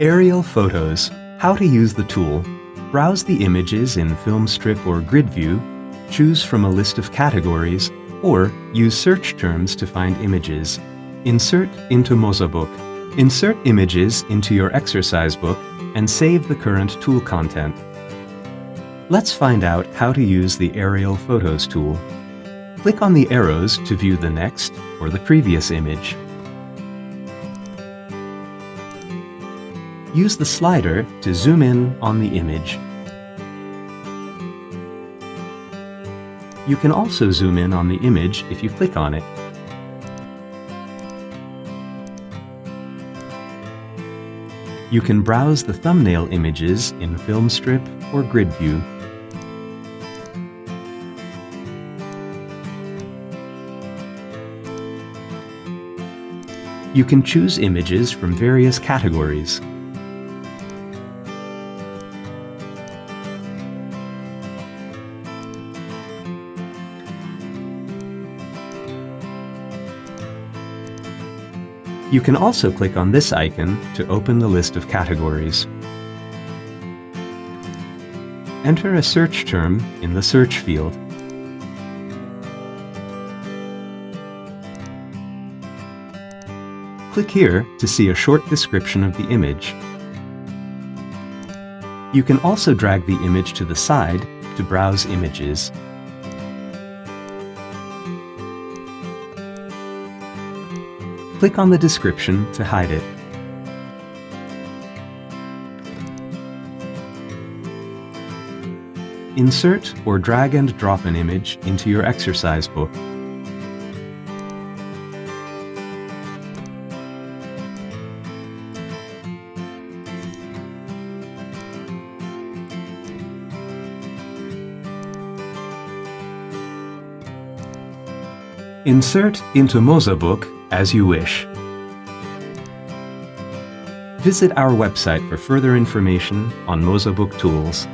Aerial photos. How to use the tool. Browse the images in film strip or grid view, choose from a list of categories, or use search terms to find images. Insert into mozaBook. Insert images into your exercise book and save the current tool content. Let's find out how to use the Aerial Photos tool. Click on the arrows to view the next or the previous image. Use the slider to zoom in on the image. You can also zoom in on the image if you click on it. You can browse the thumbnail images in film strip or grid view. You can choose images from various categories. You can also click on this icon to open the list of categories. Enter a search term in the search field. Click here to see a short description of the image. You can also drag the image to the side to browse images. Click on the description to hide it. Insert or drag and drop an image into your exercise book. Insert into mozaBook as you wish. Visit our website for further information on mozaBook tools.